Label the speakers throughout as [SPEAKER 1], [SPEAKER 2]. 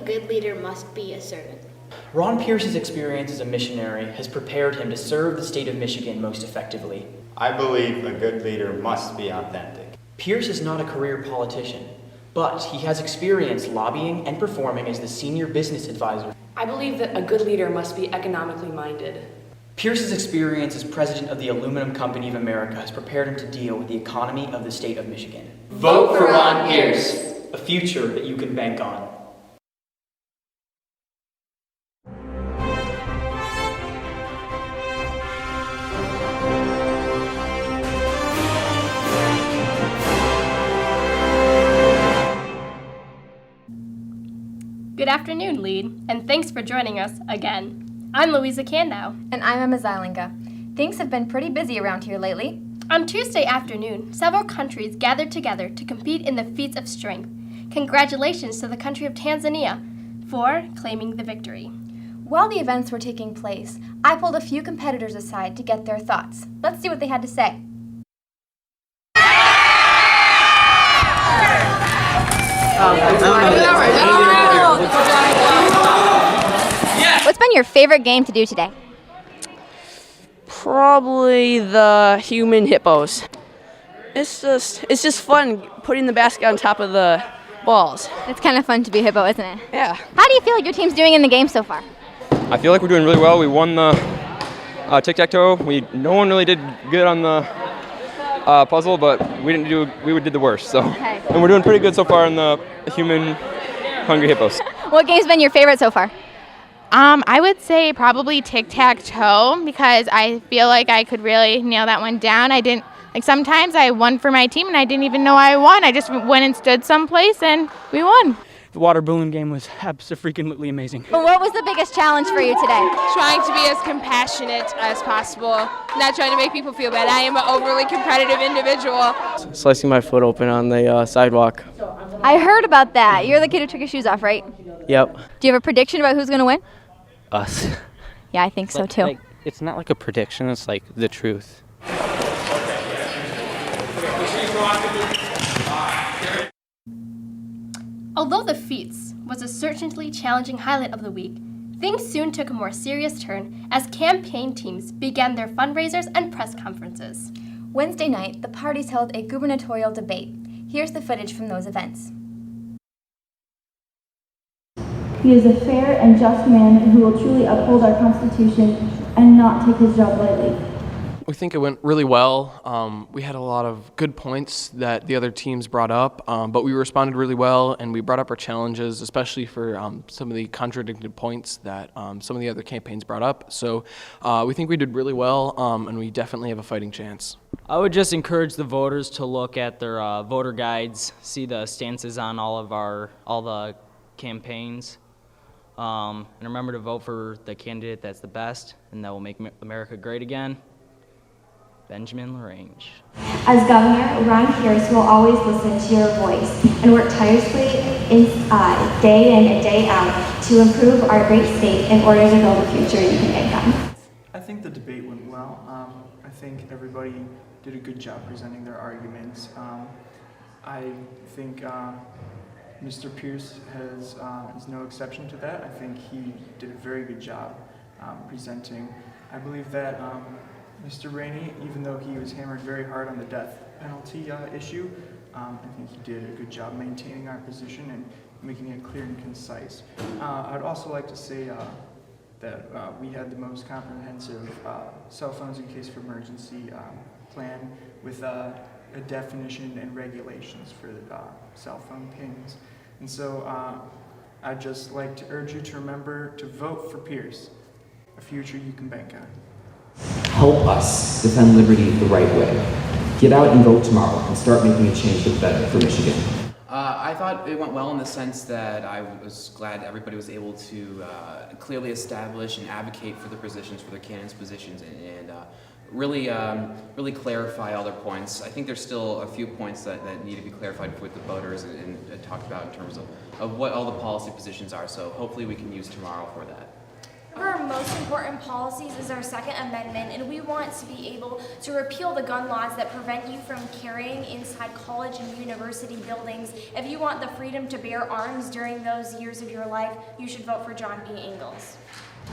[SPEAKER 1] good leader must be a servant.
[SPEAKER 2] Ron Pierce's experience as a missionary has prepared him to serve the state of Michigan most effectively.
[SPEAKER 3] I believe a good leader must be authentic.
[SPEAKER 2] Pierce is not a career politician, but he has experience lobbying and performing as the senior business advisor.
[SPEAKER 4] I believe that a good leader must be economically minded.
[SPEAKER 2] Pierce's experience as president of the Aluminum Company of America has prepared him to deal with the economy of the state of Michigan.
[SPEAKER 5] Vote for Ron Pierce.
[SPEAKER 2] A future that you can bank on.
[SPEAKER 6] Good afternoon, Lead, and thanks for joining us again. I'm Louisa Candow.
[SPEAKER 7] And I'm Emma Zylinga. Things have been pretty busy around here lately.
[SPEAKER 6] On Tuesday afternoon, several countries gathered together to compete in the feats of strength. Congratulations to the country of Tanzania for claiming the victory.
[SPEAKER 7] While the events were taking place, I pulled a few competitors aside to get their thoughts. Let's see what they had to say.
[SPEAKER 8] What's been your favorite game to do today?
[SPEAKER 9] Probably the human hippos. It's just fun putting the basket on top of the balls.
[SPEAKER 8] It's kind of fun to be a hippo, isn't it?
[SPEAKER 9] Yeah.
[SPEAKER 8] How do you feel like your team's doing in the game so far?
[SPEAKER 10] I feel like we're doing really well. We won the tic-tac-toe. No one really did good on the puzzle, but we did the worst. So,
[SPEAKER 8] Okay.
[SPEAKER 10] And we're doing pretty good so far in the human hungry hippos.
[SPEAKER 8] What game's been your favorite so far?
[SPEAKER 11] I would say probably tic-tac-toe because I feel like I could really nail that one down. Sometimes I won for my team and I didn't even know I won. I just went and stood someplace and we won.
[SPEAKER 12] The water balloon game was absolutely amazing.
[SPEAKER 8] But what was the biggest challenge for you today?
[SPEAKER 13] Trying to be as compassionate as possible, not trying to make people feel bad. I am an overly competitive individual.
[SPEAKER 14] Slicing my foot open on the sidewalk.
[SPEAKER 8] I heard about that. You're the kid who took his shoes off, right?
[SPEAKER 14] Yep.
[SPEAKER 8] Do you have a prediction about who's going to win?
[SPEAKER 14] Us.
[SPEAKER 8] Yeah, I think so too.
[SPEAKER 14] It's not like a prediction, it's like the truth.
[SPEAKER 6] Although the feats was a certainly challenging highlight of the week, things soon took a more serious turn as campaign teams began their fundraisers and press conferences.
[SPEAKER 7] Wednesday night, the parties held a gubernatorial debate. Here's the footage from those events.
[SPEAKER 15] He is a fair and just man who will truly uphold our Constitution and not take his job lightly.
[SPEAKER 16] We think it went really well. We had a lot of good points that the other teams brought up, but we responded really well, and we brought up our challenges, especially for some of the contradicted points that some of the other campaigns brought up. So we think we did really well, and we definitely have a fighting chance.
[SPEAKER 17] I would just encourage the voters to look at their voter guides, see the stances on all the campaigns, and remember to vote for the candidate that's the best and that will make America great again. Benjamin LaRange.
[SPEAKER 15] As governor, Ron Pierce will always listen to your voice and work tirelessly day in and day out to improve our great state in order to build a future you can bank on.
[SPEAKER 18] I think the debate went well. I think everybody did a good job presenting their arguments. I think Mr. Pierce is no exception to that. I think he did a very good job presenting. I believe that Mr. Rainey, even though he was hammered very hard on the death penalty issue, I think he did a good job maintaining our position and making it clear and concise. I'd also like to say that we had the most comprehensive cell phones in case of emergency plan with a definition and regulations for cell phone pings. And so I'd just like to urge you to remember to vote for Pierce, a future you can bank on.
[SPEAKER 19] Help us defend liberty the right way. Get out and vote tomorrow and start making a change for the better for Michigan.
[SPEAKER 20] I thought it went well in the sense that I was glad everybody was able to clearly establish and advocate for their positions, for their candidates' positions, and really clarify all their points. I think there's still a few points that need to be clarified with the voters and talked about in terms of what all the policy positions are, so hopefully we can use tomorrow for that.
[SPEAKER 15] One of our most important policies is our Second Amendment, and we want to be able to repeal the gun laws that prevent you from carrying inside college and university buildings. If you want the freedom to bear arms during those years of your life, you should vote for John P. Ingalls.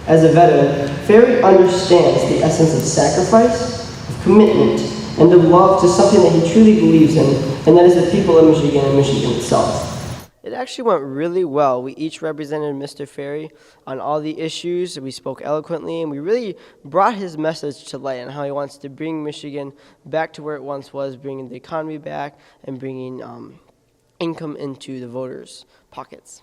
[SPEAKER 21] As a veteran, Ferry understands the essence of sacrifice, of commitment, and of love to something that he truly believes in, and that is the people of Michigan and Michigan itself. It actually went really well. We each represented Mr. Ferry on all the issues. We spoke eloquently, and we really brought his message to light on how he wants to bring Michigan back to where it once was, bringing the economy back and bringing income into the voters' pockets.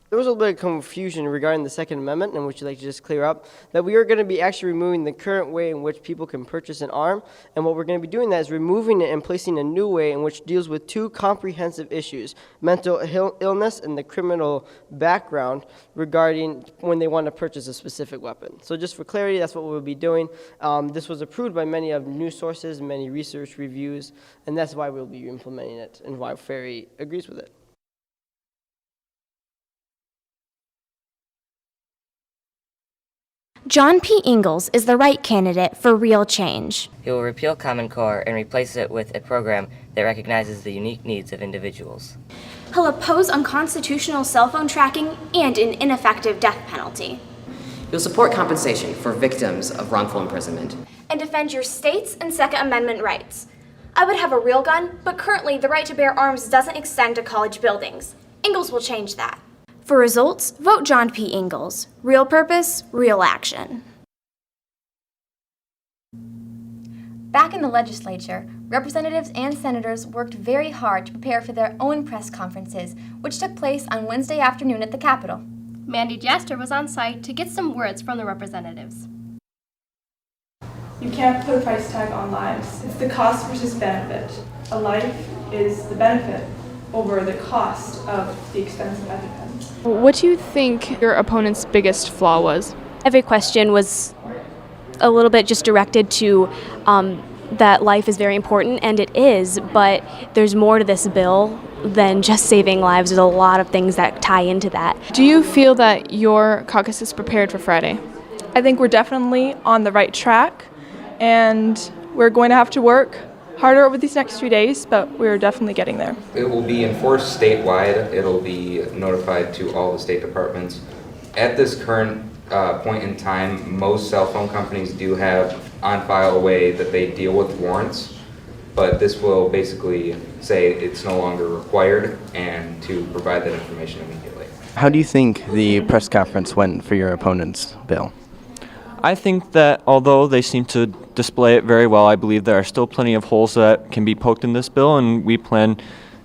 [SPEAKER 21] There was a little bit of confusion regarding the Second Amendment, and would you like to just clear up that we are going to be actually removing the current way in which people can purchase an arm, and what we're going to be doing that is removing it and placing a new way in which deals with two comprehensive issues: mental illness and the criminal background regarding when they want to purchase a specific weapon. So just for clarity, that's what we'll be doing. This was approved by many of news sources, many research reviews, and that's why we'll be implementing it and why Ferry agrees with it.
[SPEAKER 15] John P. Ingalls is the right candidate for real change.
[SPEAKER 22] He will repeal Common Core and replace it with a program that recognizes the unique needs of individuals.
[SPEAKER 15] He'll oppose unconstitutional cell phone tracking and an ineffective death penalty.
[SPEAKER 23] You'll support compensation for victims of wrongful imprisonment.
[SPEAKER 15] And defend your state's and Second Amendment rights. I would have a real gun, but currently the right to bear arms doesn't extend to college buildings. Ingalls will change that. For results, vote John P. Ingalls. Real purpose, real action.
[SPEAKER 7] Back in the legislature, representatives and senators worked very hard to prepare for their own press conferences, which took place on Wednesday afternoon at the Capitol.
[SPEAKER 6] Mandy Jester was on site to get some words from the representatives.
[SPEAKER 24] You can't put a price tag on lives. It's the cost versus benefit. A life is the benefit over the cost of the expense of EpiPen.
[SPEAKER 13] What do you think your opponent's biggest flaw was?
[SPEAKER 25] Every question was a little bit just directed to that life is very important, and it is, but there's more to this bill than just saving lives. There's a lot of things that tie into that.
[SPEAKER 13] Do you feel that your caucus is prepared for Friday?
[SPEAKER 24] I think we're definitely on the right track, and we're going to have to work harder over these next 3 days, but we're definitely getting there.
[SPEAKER 26] It will be enforced statewide. It'll be notified to all the state departments. At this current point in time, most cell phone companies do have on file a way that they deal with warrants, but this will basically say it's no longer required and to provide that information immediately.
[SPEAKER 27] How do you think the press conference went for your opponent's bill?
[SPEAKER 28] I think that although they seem to display it very well, I believe there are still plenty of holes that can be poked in this bill, and we plan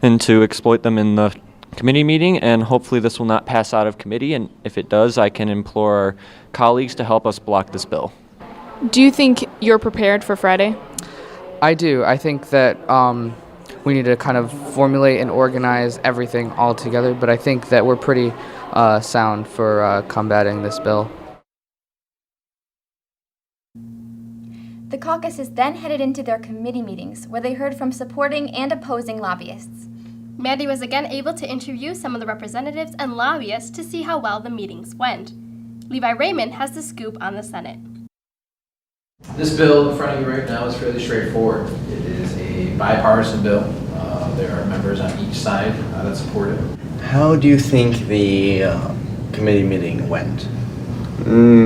[SPEAKER 28] to exploit them in the committee meeting, and hopefully this will not pass out of committee, and if it does, I can implore our colleagues to help us block this bill.
[SPEAKER 13] Do you think you're prepared for Friday?
[SPEAKER 29] I do. I think that we need to kind of formulate and organize everything all together, but I think that we're pretty sound for combating this bill.
[SPEAKER 7] The caucuses then headed into their committee meetings, where they heard from supporting and opposing lobbyists.
[SPEAKER 6] Mandy was again able to interview some of the representatives and lobbyists to see how well the meetings went. Levi Raymond has the scoop on the Senate.
[SPEAKER 30] This bill in front of you right now is fairly straightforward. It is a bipartisan bill. There are members on each side that support it.
[SPEAKER 27] How do you think the committee meeting went?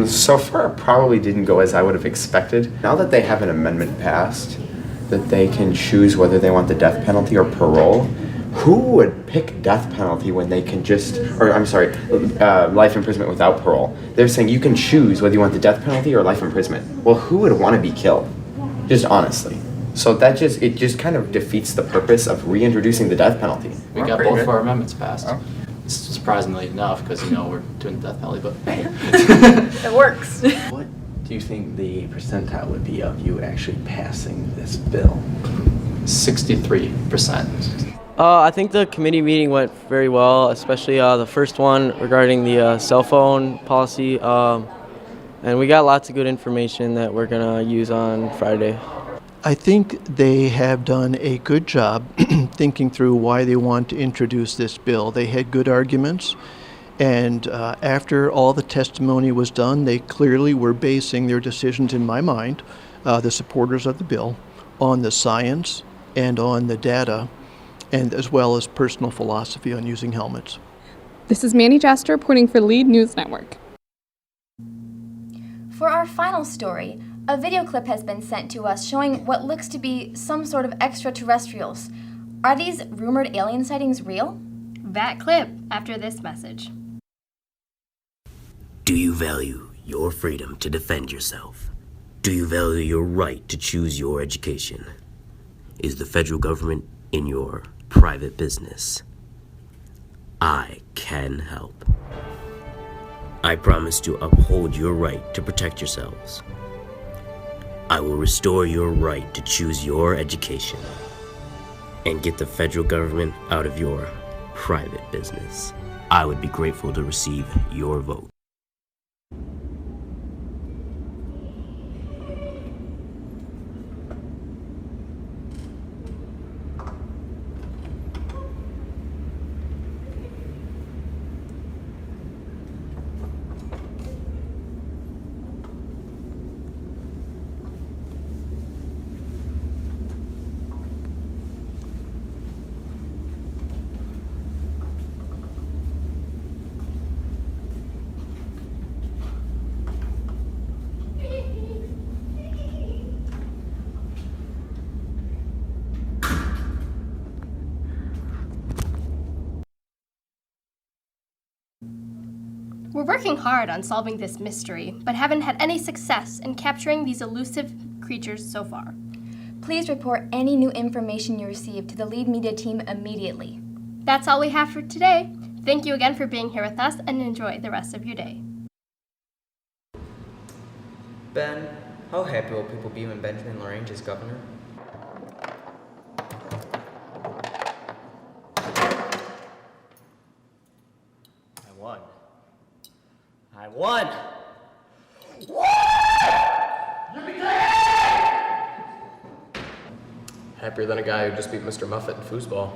[SPEAKER 31] So far, it probably didn't go as I would have expected. Now that they have an amendment passed, that they can choose whether they want the death penalty or parole, who would pick death penalty when they can just, or I'm sorry, life imprisonment without parole? They're saying you can choose whether you want the death penalty or life imprisonment. Well, who would want to be killed? Just honestly. So it just kind of defeats the purpose of reintroducing the death penalty.
[SPEAKER 32] We got both of our amendments passed. Oh. Surprisingly enough, because we're doing the death penalty, but
[SPEAKER 24] it works.
[SPEAKER 27] What do you think the percentile would be of you actually passing this bill?
[SPEAKER 32] 63%.
[SPEAKER 14] I think the committee meeting went very well, especially the first one regarding the cell phone policy, and we got lots of good information that we're gonna use on Friday.
[SPEAKER 33] I think they have done a good job thinking through why they want to introduce this bill. They had good arguments, And after all the testimony was done, they clearly were basing their decisions, in my mind, the supporters of the bill, on the science and on the data, and as well as personal philosophy on using helmets.
[SPEAKER 1] This is Manny Jester reporting for Lead News Network.
[SPEAKER 7] For our final story, a video clip has been sent to us showing what looks to be some sort of extraterrestrials. Are these rumored alien sightings real?
[SPEAKER 6] That clip after this message.
[SPEAKER 2] Do you value your freedom to defend yourself? Do you value your right to choose your education? Is the federal government in your private business? I can help. I promise to uphold your right to protect yourselves. I will restore your right to choose your education and get the federal government out of your private business. I would be grateful to receive your vote.
[SPEAKER 6] We're working hard on solving this mystery, but haven't had any success in capturing these elusive creatures so far.
[SPEAKER 7] Please report any new information you receive to the Lead Media team immediately.
[SPEAKER 6] That's all we have for today. Thank you again for being here with us, and enjoy the rest of your day.
[SPEAKER 3] Ben, how happy will people be when Benjamin LaRange is governor?
[SPEAKER 4] I won!
[SPEAKER 5] Happier than a guy who just beat Mr. Muffet in foosball.